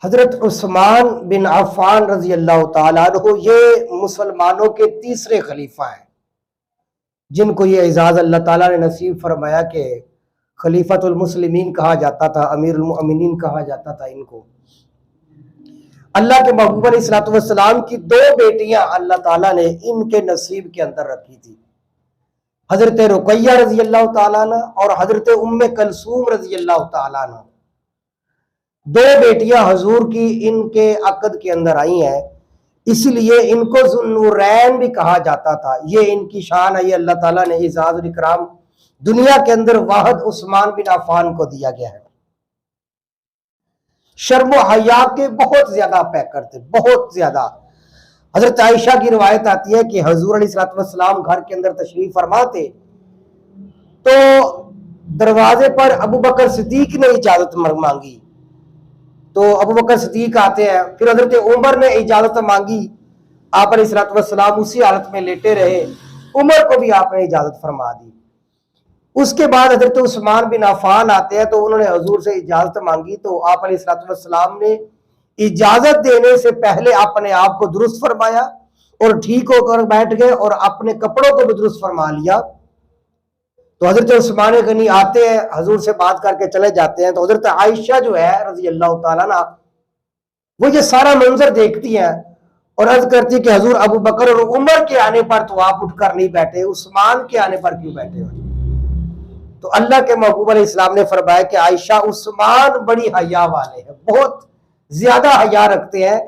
حضرت عثمان بن عفان رضی اللہ تعالیٰ عنہ یہ مسلمانوں کے تیسرے خلیفہ ہیں جن کو یہ اعزاز اللہ تعالیٰ نے نصیب فرمایا کہ خلیفۃ المسلمین کہا جاتا تھا، امیر المؤمنین کہا جاتا تھا ان کو۔ اللہ کے محبوب علیہ الصلوۃ والسلام کی دو بیٹیاں اللہ تعالیٰ نے ان کے نصیب کے اندر رکھی تھی، حضرت رقیہ رضی اللہ تعالیٰ عنہ اور حضرت ام کلثوم رضی اللہ تعالیٰ عنہ۔ دو بیٹیاں حضور کی ان کے عقد کے اندر آئی ہیں، اس لیے ان کو ذو النورین بھی کہا جاتا تھا۔ یہ ان کی شان ہے، یہ اللہ تعالیٰ نے اعزاز و اکرام دنیا کے اندر واحد عثمان بن عفان کو دیا گیا ہے۔ شرم و حیا کے بہت زیادہ پیکر تھے، بہت زیادہ۔ حضرت عائشہ کی روایت آتی ہے کہ حضور علیہ الصلوۃ والسلام گھر کے اندر تشریف فرما تھے تو دروازے پر ابو بکر صدیق نے اجازت مانگی، تو ابو بکر صدیق آتے ہیں، پھر حضرت عمر نے اجازت مانگی، آپ علیہ الصلوۃ والسلام اسی حالت میں لیٹے رہے، عمر کو بھی آپ نے اجازت فرما دی۔ اس کے بعد حضرت عثمان بن عفان آتے ہیں تو انہوں نے حضور سے اجازت مانگی، تو آپ علیہ الصلوۃ والسلام نے اجازت دینے سے پہلے اپنے آپ کو درست فرمایا اور ٹھیک ہو کر بیٹھ گئے اور اپنے کپڑوں کو بھی درست فرما لیا۔ تو حضرت عثمان غنی آتے ہیں، حضور سے بات کر کے چلے جاتے ہیں، تو حضرت عائشہ جو ہے رضی اللہ تعالیٰ عنہ وہ یہ سارا منظر دیکھتی ہیں اور عرض کرتی کہ حضور ابو بکر اور عمر کے آنے پر تو آپ اٹھ کر نہیں بیٹھے، عثمان کے آنے پر کیوں بیٹھے ہوئے؟ تو اللہ کے محبوب علیہ السلام نے فرمایا کہ عائشہ عثمان بڑی حیا والے ہیں، بہت زیادہ حیا رکھتے ہیں،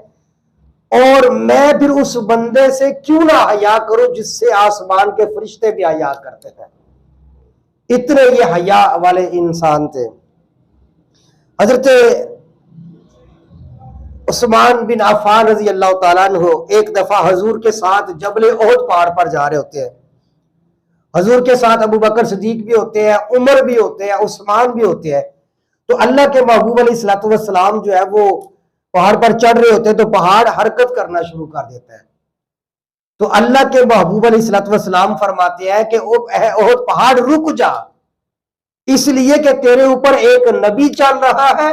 اور میں پھر اس بندے سے کیوں نہ حیا کروں جس سے آسمان کے فرشتے بھی حیا کرتے ہیں۔ اتنے یہ حیا والے انسان تھے۔ حضرت عثمان بن عفان رضی اللہ تعالیٰ عنہ ایک دفعہ حضور کے ساتھ جبل احد پہاڑ پر جا رہے ہوتے ہیں، حضور کے ساتھ ابو بکر صدیق بھی ہوتے ہیں، عمر بھی ہوتے ہیں، عثمان بھی ہوتے ہیں۔ تو اللہ کے محبوب علیہ الصلوۃ والسلام جو ہے وہ پہاڑ پر چڑھ رہے ہوتے ہیں تو پہاڑ حرکت کرنا شروع کر دیتا ہے، تو اللہ کے محبوب علیہ الصلوۃ والسلام فرماتے ہیں کہ احد پہاڑ رک جا، اس لیے کہ تیرے اوپر ایک نبی چل رہا ہے،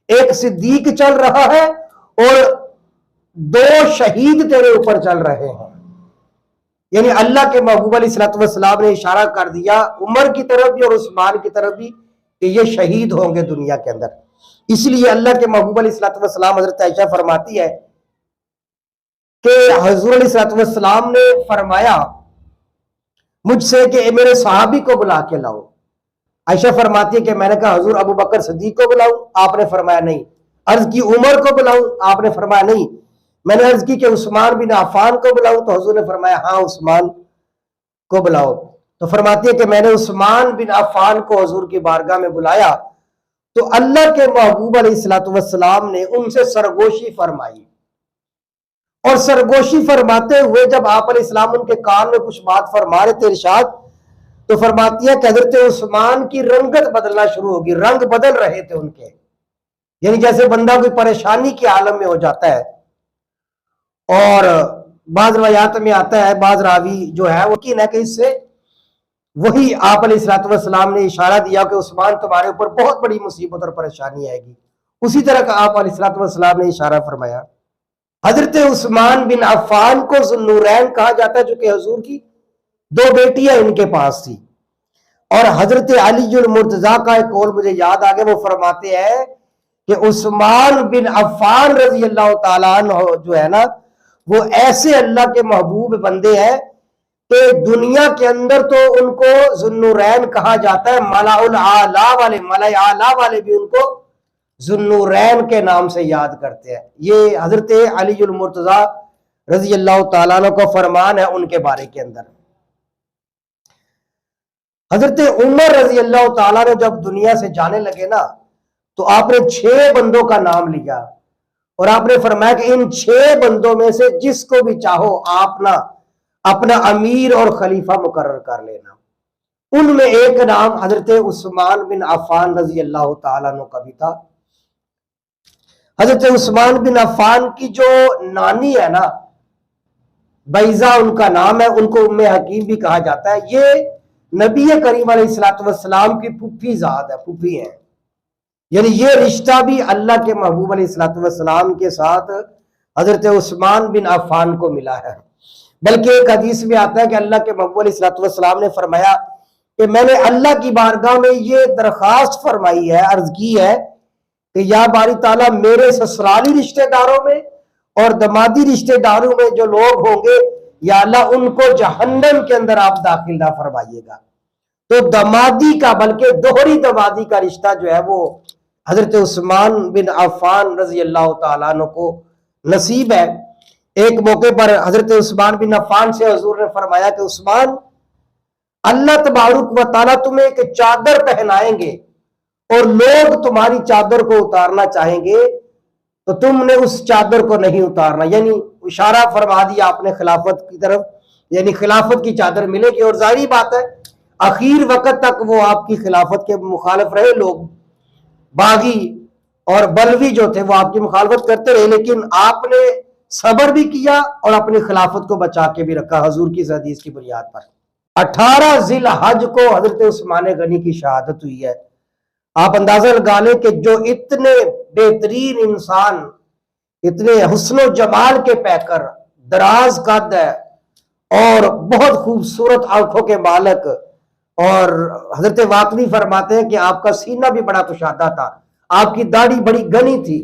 ایک صدیق چل رہا ہے، اور دو شہید تیرے اوپر چل رہے ہیں۔ یعنی اللہ کے محبوب علیہ الصلوۃ والسلام نے اشارہ کر دیا عمر کی طرف بھی اور عثمان کی طرف بھی کہ یہ شہید ہوں گے دنیا کے اندر۔ اس لیے اللہ کے محبوب علیہ الصلوۃ والسلام، حضرت عائشہ فرماتی ہے کہ حضور علیہ الصلوۃ والسلام نے فرمایا مجھ سے کہ میرے صحابی کو بلا کے لاؤ۔ عائشہ فرماتی ہے کہ میں نے کہا حضور ابو بکر صدیق کو بلاؤں؟ آپ نے فرمایا نہیں۔ عرض کی عمر کو بلاؤں؟ آپ نے فرمایا نہیں۔ میں نے عرض کی کہ عثمان بن عفان کو بلاؤں؟ تو حضور نے فرمایا ہاں عثمان کو بلاؤ۔ تو فرماتی ہے کہ میں نے عثمان بن عفان کو حضور کی بارگاہ میں بلایا تو اللہ کے محبوب علیہ الصلوۃ والسلام نے ان سے سرگوشی فرمائی، اور سرگوشی فرماتے ہوئے جب آپ علیہ السلام ان کے کان میں کچھ بات فرما رہے تھے ارشاد، تو فرماتی ہے کہ حضرت عثمان کی رنگت بدلنا شروع ہوگی، رنگ بدل رہے تھے ان کے، یعنی جیسے بندہ کوئی پریشانی کے عالم میں ہو جاتا ہے۔ اور بعض روایات میں آتا ہے، بعض راوی جو ہے وہ یقین ہے کہ اس سے وہی آپ علیہ الصلوۃ والسلام نے اشارہ دیا کہ عثمان تمہارے اوپر بہت بڑی مصیبت اور پریشانی آئے گی، اسی طرح کا آپ علیہ الصلوۃ والسلام نے اشارہ فرمایا۔ حضرت عثمان بن عفان کو ذو النورین کہا جاتا ہے، جو کہ حضور کی دو بیٹیاں ان کے پاس تھی۔ اور حضرت علی المرتضیٰ کا ایک قول مجھے یاد آ گیا، وہ فرماتے ہیں کہ عثمان بن عفان رضی اللہ تعالیٰ عنہ جو ہے نا وہ ایسے اللہ کے محبوب بندے ہیں کہ دنیا کے اندر تو ان کو ذو النورین کہا جاتا ہے، ملأ الاعلیٰ والے، ملأ اعلیٰ والے بھی ان کو ذو النورین کے نام سے یاد کرتے ہیں۔ یہ حضرت علی المرتضیٰ رضی اللہ تعالیٰ عنہ کا فرمان ہے ان کے بارے کے اندر۔ حضرت عمر رضی اللہ تعالیٰ نے جب دنیا سے جانے لگے نا تو آپ نے 6 بندوں کا نام لیا اور آپ نے فرمایا کہ ان 6 بندوں میں سے جس کو بھی چاہو آپ نا اپنا امیر اور خلیفہ مقرر کر لینا۔ ان میں ایک نام حضرت عثمان بن عفان رضی اللہ تعالیٰ عنہ کا بھی تھا۔ حضرت عثمان بن عفان کی جو نانی ہے نا بیضہ ان کا نام ہے، ان کو ام حکیم بھی کہا جاتا ہے، یہ نبی کریم علیہ الصلوۃ والسلام کی پھوپھی ذات ہے، پھوپھی ہیں۔ یعنی یہ رشتہ بھی اللہ کے محبوب علیہ الصلوۃ والسلام کے ساتھ حضرت عثمان بن عفان کو ملا ہے۔ بلکہ ایک حدیث میں آتا ہے کہ اللہ کے محبوب علیہ الصلوۃ والسلام نے فرمایا کہ میں نے اللہ کی بارگاہ میں یہ درخواست فرمائی ہے، عرض کی ہے کہ یا باری تعالیٰ میرے سسرالی رشتہ داروں میں اور دمادی رشتہ داروں میں جو لوگ ہوں گے یا اللہ ان کو جہنم کے اندر آپ داخل نہ فرمائیے گا۔ تو دمادی کا بلکہ دوہری دمادی کا رشتہ جو ہے وہ حضرت عثمان بن عفان رضی اللہ تعالیٰ عنہ کو نصیب ہے۔ ایک موقع پر حضرت عثمان بن عفان سے حضور نے فرمایا کہ عثمان، اللہ تبارک و تعالیٰ تمہیں ایک چادر پہنائیں گے اور لوگ تمہاری چادر کو اتارنا چاہیں گے تو تم نے اس چادر کو نہیں اتارنا، یعنی اشارہ فرما دیا آپ نے خلافت کی طرف، یعنی خلافت کی چادر ملے گی۔ اور ظاہری بات ہے آخر وقت تک وہ آپ کی خلافت کے مخالف رہے، لوگ باغی اور بلوی جو تھے وہ آپ کی مخالفت کرتے رہے، لیکن آپ نے صبر بھی کیا اور اپنی خلافت کو بچا کے بھی رکھا حضور کی حدیث کی بنیاد پر۔ 18 ذی الحج کو حضرت عثمان غنی کی شہادت ہوئی ہے۔ آپ اندازہ لگا لیں کہ جو اتنے بہترین انسان، اتنے حسن و جمال کے پیکر، دراز قد ہے اور بہت خوبصورت آنکھوں کے مالک، اور حضرت واقعی فرماتے ہیں کہ آپ کا سینہ بھی بڑا کشادہ تھا، آپ کی داڑھی بڑی گھنی تھی،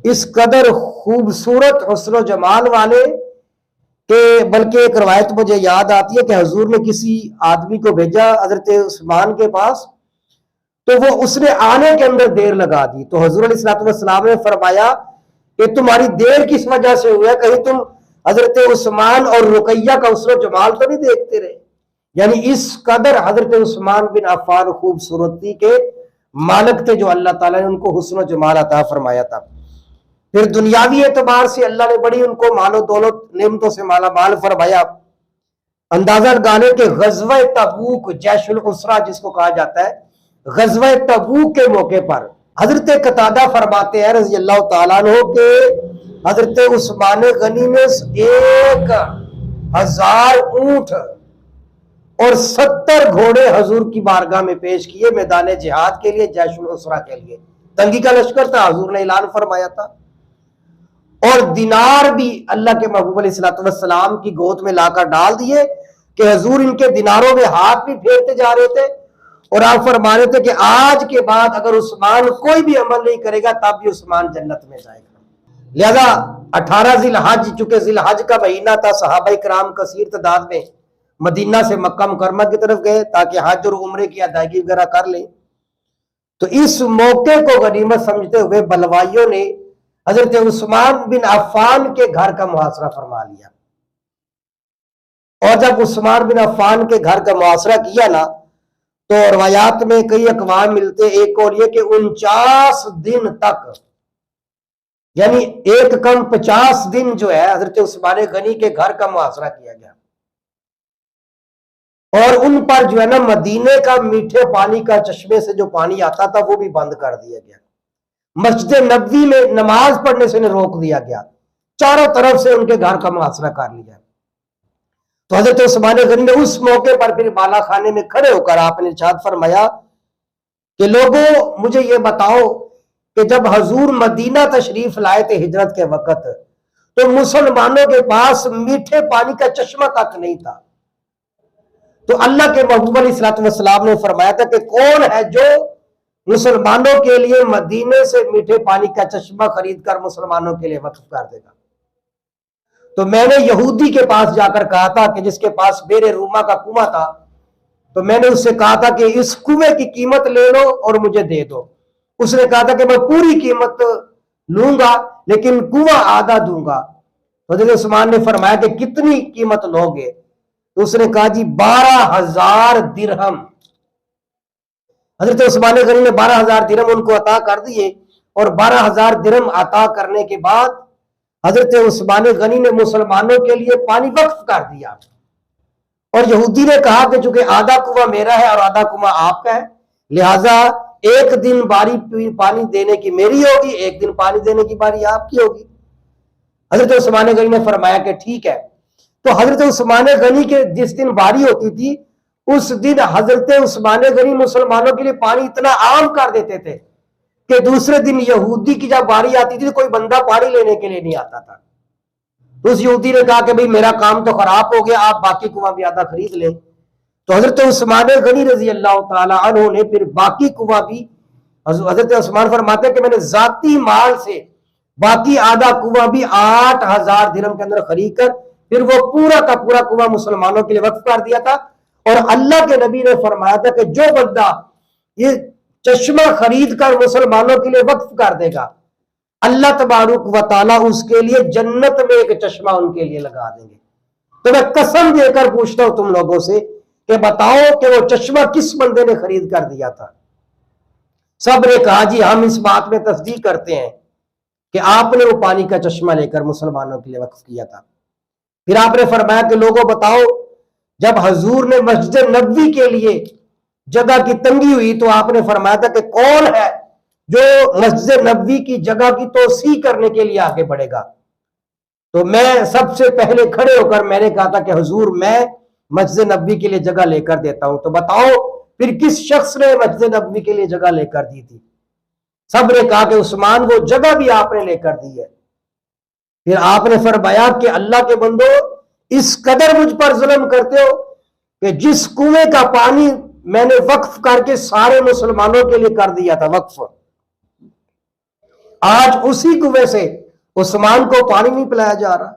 اس قدر خوبصورت حسن و جمال والے کہ بلکہ ایک روایت مجھے یاد آتی ہے کہ حضور نے کسی آدمی کو بھیجا حضرت عثمان کے پاس، تو وہ اس نے آنے کے اندر دیر لگا دی، تو حضور علیہ الصلوۃ والسلام نے فرمایا کہ تمہاری دیر کس وجہ سے ہوئی ہے، کہیں تم حضرت عثمان اور رقیہ کا حسن و جمال تو نہیں دیکھتے رہے؟ یعنی اس قدر حضرت عثمان بن عفان خوبصورتی کے مالک تھے جو اللہ تعالیٰ نے ان کو حسن و جمال عطا فرمایا تھا۔ پھر دنیاوی اعتبار سے اللہ نے بڑی ان کو مال و دولت نعمتوں سے مالا مال فرمایا۔ اندازہ لگا لیں کہ غزوہ تبوک، جیش العسرہ جس کو کہا جاتا ہے، غزوہ تبوک کے موقع پر حضرت قتادہ فرماتے ہیں رضی اللہ تعالیٰ عنہ کہ حضرت عثمان غنی نے 1000 اونٹ اور 70 گھوڑے حضور کی بارگاہ میں پیش کیے میدان جہاد کے لیے، جیش العسرہ کے لیے، تنگی کا لشکر تھا، حضور نے اعلان فرمایا تھا۔ اور دینار بھی اللہ کے محبوب علیہ الصلوۃ والسلام کی گود میں لا کر ڈال دیے کہ حضور ان کے دیناروں میں ہاتھ بھی پھیرتے جا رہے تھے، اور آپ فرما رہے تھے کہ آج کے بعد اگر عثمان کوئی بھی عمل نہیں کرے گا تب بھی عثمان جنت میں جائے گا۔ لہذا 18 ذی الحج، چونکہ ذی الحج کا مہینہ تھا، صحابہ کرام کثیر تعداد میں مدینہ سے مکہ مکرمہ کی طرف گئے تاکہ حج اور عمرے کی ادائیگی وغیرہ کر لیں۔ تو اس موقع کو غنیمت سمجھتے ہوئے بلوائیوں نے حضرت عثمان بن عفان کے گھر کا محاصرہ فرما لیا، اور جب عثمان بن عفان کے گھر کا محاصرہ کیا نا تو روایات میں کئی اقوام ملتے، ایک اور یہ کہ 49 دن تک، یعنی ایک کم 50 دن جو ہے حضرت عثمان غنی کے گھر کا محاصرہ کیا گیا، اور ان پر جو ہے نا مدینے کا میٹھے پانی کا چشمے سے جو پانی آتا تھا وہ بھی بند کر دیا گیا، مسجد نبوی میں نماز پڑھنے سے روک دیا گیا، چاروں طرف سے ان کے گھر کا محاصرہ کر لیا۔ تو حضرت عثمان غنی نے اس موقع پر پھر بالا خانے میں کھڑے ہو کر آپ نے ارشاد فرمایا کہ لوگوں مجھے یہ بتاؤ کہ جب حضور مدینہ تشریف لائے تھے ہجرت کے وقت تو مسلمانوں کے پاس میٹھے پانی کا چشمہ تک نہیں تھا، تو اللہ کے محبوب علیہ الصلوۃ والسلام نے فرمایا تھا کہ کون ہے جو مسلمانوں کے لیے مدینے سے میٹھے پانی کا چشمہ خرید کر مسلمانوں کے لیے وقف کر دے گا؟ تو میں نے یہودی کے پاس جا کر کہا تھا کہ جس کے پاس بیر روما کا کنواں تھا، تو میں نے اس سے کہا تھا کہ اس کنویں کی قیمت لے لو اور مجھے دے دو۔ اس نے کہا تھا کہ میں پوری قیمت لوں گا لیکن کنواں آدھا دوں گا۔ حضرت عثمان نے فرمایا کہ کتنی قیمت لو گے؟ تو اس نے کہا جی 12,000 درہم۔ حضرت عثمان غنی نے 12,000 درہم ان کو عطا کر دیے، اور 12,000 درہم عطا کرنے کے بعد حضرت عثمان غنی نے مسلمانوں کے لیے پانی وقف کر دیا، اور یہودی نے کہا کہ چونکہ آدھا کنواں میرا ہے اور آدھا کنواں آپ کا ہے، لہٰذا ایک دن باری پانی دینے کی میری ہوگی، ایک دن پانی دینے کی باری آپ کی ہوگی۔ حضرت عثمان غنی نے فرمایا کہ ٹھیک ہے۔ تو حضرت عثمان غنی کے جس دن باری ہوتی تھی اس دن حضرت عثمان غنی مسلمانوں کے لیے پانی اتنا عام کر دیتے تھے کہ دوسرے دن یہودی کی جب باری آتی تھی تو کوئی بندہ پانی لینے کے لیے نہیں آتا تھا. تو اس یہودی نے کہا کہ بھئی میرا کام تو خراب ہو گیا، آپ باقی کنواں بھی آدھا خرید لیں. تو حضرت عثمان غنی رضی اللہ تعالی عنہ نے پھر باقی کنواں بھی، حضرت عثمان فرماتے ہیں کہ میں نے ذاتی مال سے باقی آدھا کنواں بھی 8,000 درہم کے اندر خرید کر پھر وہ پورا کا پورا کنواں مسلمانوں کے لیے وقف کر دیا تھا. اور اللہ کے نبی نے فرمایا تھا کہ جو بندہ یہ چشمہ خرید کر مسلمانوں کے لیے وقف کر دے گا، اللہ تبارک و تعالیٰ اس کے لیے جنت میں ایک چشمہ ان کے لیے لگا دیں گے. تو میں قسم دے کر پوچھتا ہوں تم لوگوں سے کہ بتاؤ کہ وہ چشمہ کس بندے نے خرید کر دیا تھا؟ سب نے کہا جی ہم اس بات میں تصدیق کرتے ہیں کہ آپ نے وہ پانی کا چشمہ لے کر مسلمانوں کے لیے وقف کیا تھا. پھر آپ نے فرمایا کہ لوگوں بتاؤ، جب حضور نے مسجد نبوی کے لیے جگہ کی تنگی ہوئی تو آپ نے فرمایا تھا کہ کون ہے جو مسجد نبوی کی جگہ کی توسیع کرنے کے لیے آگے بڑھے گا؟ تو میں سب سے پہلے کھڑے ہو کر میں نے کہا تھا کہ حضور میں مسجد نبوی کے لیے جگہ لے کر دیتا ہوں. تو بتاؤ پھر کس شخص نے مسجد نبوی کے لیے جگہ لے کر دی تھی؟ سب نے کہا کہ عثمان، وہ جگہ بھی آپ نے لے کر دی ہے. پھر آپ نے فرمایا کہ اللہ کے بندو، اس قدر مجھ پر ظلم کرتے ہو کہ جس کنویں کا پانی میں نے وقف کر کے سارے مسلمانوں کے لیے کر دیا تھا وقف، آج اسی کنویں سے عثمان کو پانی نہیں پلایا جا رہا.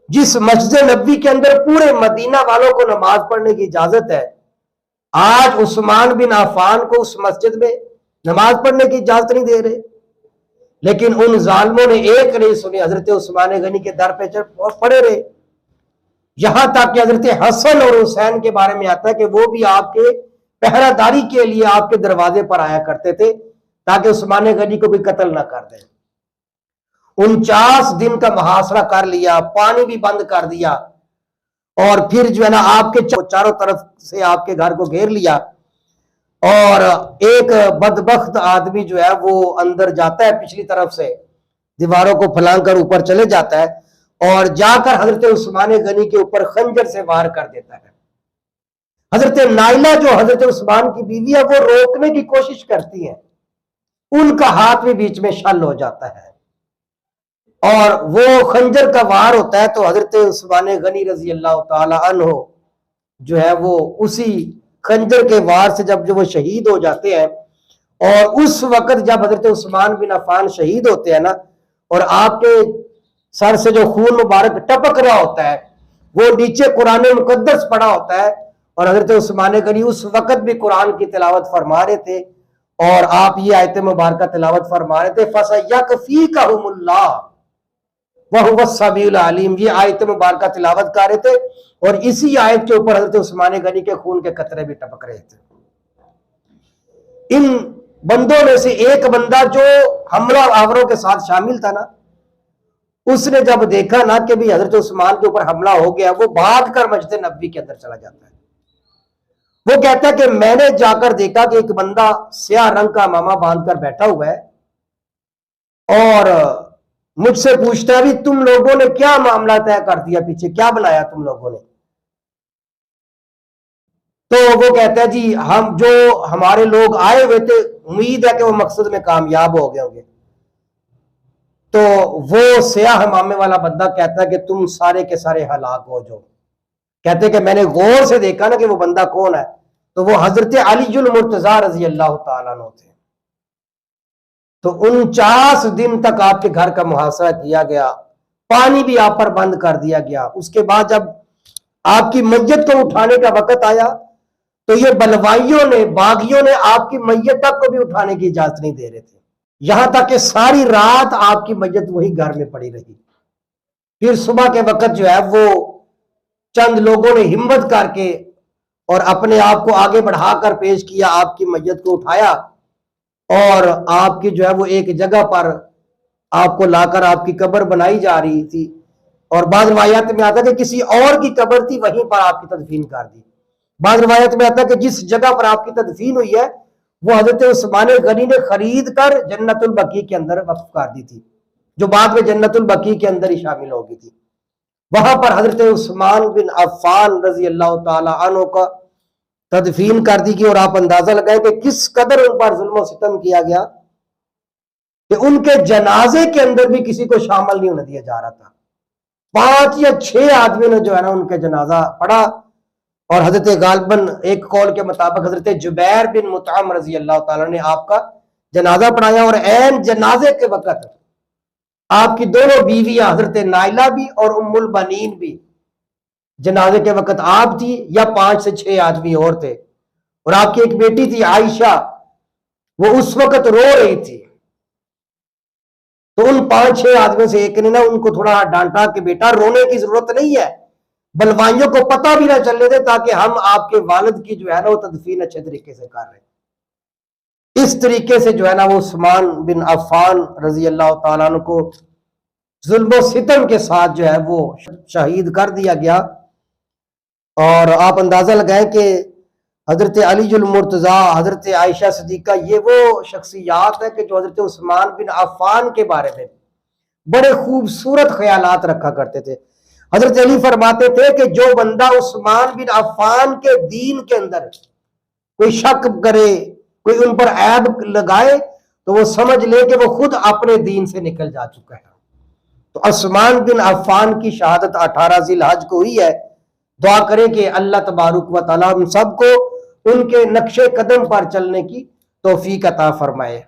جس مسجد نبوی کے اندر پورے مدینہ والوں کو نماز پڑھنے کی اجازت ہے، آج عثمان بن عفان کو اس مسجد میں نماز پڑھنے کی اجازت نہیں دے رہے. لیکن ان ظالموں نے ایک نہیں سنی، حضرت عثمان غنی کے در پہ پڑے رہے. یہاں تک کہ حضرت حسن اور حسین کے بارے میں آتا ہے کہ وہ بھی آپ کے پہرہ داری کے لیے آپ کے دروازے پر آیا کرتے تھے تاکہ عثمان غنی کو بھی قتل نہ کر دیں. 49 دن کا محاصرہ کر لیا، پانی بھی بند کر دیا، اور پھر جو ہے نا آپ کے چاروں طرف سے آپ کے گھر کو گھیر لیا. اور ایک بدبخت آدمی جو ہے وہ اندر جاتا ہے پچھلی طرف سے، دیواروں کو پھلانگ کر اوپر چلے جاتا ہے اور جا کر حضرت عثمان غنی کے اوپر خنجر سے وار کر دیتا ہے. حضرت نائلہ جو حضرت عثمان کی بیوی ہے وہ روکنے کی کوشش کرتی ہے، ان کا ہاتھ بھی بیچ میں شل ہو جاتا ہے اور وہ خنجر کا وار ہوتا ہے. تو حضرت عثمان غنی رضی اللہ تعالی عنہ جو ہے وہ اسی خنجر کے وار سے جب وہ شہید ہو جاتے ہیں، اور اس وقت جب حضرت عثمان بن عفان شہید ہوتے ہیں نا، اور آپ کے سر سے جو خون مبارک ٹپک رہا ہوتا ہے، وہ نیچے قرآن مقدس پڑا ہوتا ہے، اور حضرت عثمان غنی اس وقت بھی قرآن کی تلاوت فرما رہے تھے، اور آپ یہ آیت مبارکہ تلاوت فرما رہے تھے، فَسَيَكْفِيكَهُمُ اللَّهُ وَهُوَ السَّمِيعُ الْعَلِيمُ. یہ آیت مبارکہ تلاوت کر رہے تھے اور اسی آیت کے اوپر حضرت عثمان غنی کے خون کے قطرے بھی ٹپک رہے تھے. ان بندوں میں سے ایک بندہ جو حملہ آوروں کے ساتھ شامل تھا نا، اس نے جب دیکھا نا کہ بھی حضرت عثمان کے اوپر حملہ ہو گیا، وہ بھاگ کر مسجد نبوی کے اندر چلا جاتا ہے. وہ کہتا ہے کہ میں نے جا کر دیکھا کہ ایک بندہ سیاہ رنگ کا امامہ باندھ کر بیٹھا ہوا ہے اور مجھ سے پوچھتا ہے بھی تم لوگوں نے کیا معاملہ طے کر دیا، پیچھے کیا بنایا تم لوگوں نے؟ تو وہ کہتا ہے جی ہم جو ہمارے لوگ آئے ہوئے تھے، امید ہے کہ وہ مقصد میں کامیاب ہو گئے ہوں گے. تو وہ سیاہ امامے والا بندہ کہتا ہے کہ تم سارے کے سارے ہلاک ہو جاؤ. کہتے کہ میں نے غور سے دیکھا نا کہ وہ بندہ کون ہے، تو وہ حضرت علی المرتضیٰ رضی اللہ تعالیٰ عنہ تھے. تو 49 دن تک آپ کے گھر کا محاصرہ کیا گیا، پانی بھی آپ پر بند کر دیا گیا. اس کے بعد جب آپ کی میت کو اٹھانے کا وقت آیا تو یہ بلوائیوں نے، باغیوں نے آپ کی میت تک کو بھی اٹھانے کی اجازت نہیں دے رہے تھے، یہاں تک کہ ساری رات آپ کی میت وہی گھر میں پڑی رہی. پھر صبح کے وقت جو ہے وہ چند لوگوں نے ہمت کر کے اور اپنے آپ کو آگے بڑھا کر پیش کیا، آپ کی میت کو اٹھایا اور آپ کی جو ہے وہ ایک جگہ پر آپ کو لا کر آپ کی قبر بنائی جا رہی تھی. اور بعض روایات میں آتا ہے کہ کسی اور کی قبر تھی، وہیں پر آپ کی تدفین کر دی. بعض روایت میں آتا ہے کہ جس جگہ پر آپ کی تدفین ہوئی ہے وہ حضرت عثمان غنی نے خرید کر جنت البقیع کے اندر وقف کر دی تھی، جو بعد میں جنت البقیع کے اندر ہی شامل ہو گئی تھی. وہاں پر حضرت عثمان بن عفان رضی اللہ تعالی عنہ کا تدفین کر دی گئی. اور آپ اندازہ لگائیں کہ کس قدر ان پر ظلم و ستم کیا گیا. کہ ان کے جنازے کے اندر بھی کسی کو شامل نہیں ہونے دیا جا رہا تھا. 5 یا 6 آدمی نے جو ہے نا ان کے جنازہ پڑھا، اور حضرت غالباً ایک قول کے مطابق حضرت جبیر بن مطعم رضی اللہ تعالیٰ نے آپ کا جنازہ پڑھایا، اور عین جنازے کے وقت آپ کی دونوں بیویاں حضرت نائلہ بھی اور ام البنین بھی جنازے کے وقت آپ تھی، یا 5 سے 6 آدمی اور تھے، اور آپ کی ایک بیٹی تھی عائشہ، وہ اس وقت رو رہی تھی. تو ان 5-6 آدمیوں سے ایک نے نا ان کو تھوڑا ڈانٹا کہ بیٹا رونے کی ضرورت نہیں ہے، بلوائیوں کو پتہ بھی نہ چلنے دے، تاکہ ہم آپ کے والد کی جو ہے نا وہ تدفین اچھے طریقے سے کر رہے ہیں. اس طریقے سے جو ہے نا وہ عثمان بن عفان رضی اللہ تعالیٰ عنہ کو ظلم و ستم کے ساتھ جو ہے وہ شہید کر دیا گیا. اور آپ اندازہ لگائیں کہ حضرت علی المرتضیٰ، حضرت عائشہ صدیقہ، یہ وہ شخصیات ہے کہ جو حضرت عثمان بن عفان کے بارے میں بڑے خوبصورت خیالات رکھا کرتے تھے. حضرت علی فرماتے تھے کہ جو بندہ عثمان بن عفان کے دین کے اندر کوئی شک کرے، کوئی ان پر عیب لگائے، تو وہ سمجھ لے کہ وہ خود اپنے دین سے نکل جا چکا ہے. تو عثمان بن عفان کی شہادت 18 ذی الحج کو ہوئی ہے. دعا کریں کہ اللہ تبارک و تعالیٰ ہم سب کو ان کے نقش قدم پر چلنے کی توفیق عطا فرمائے.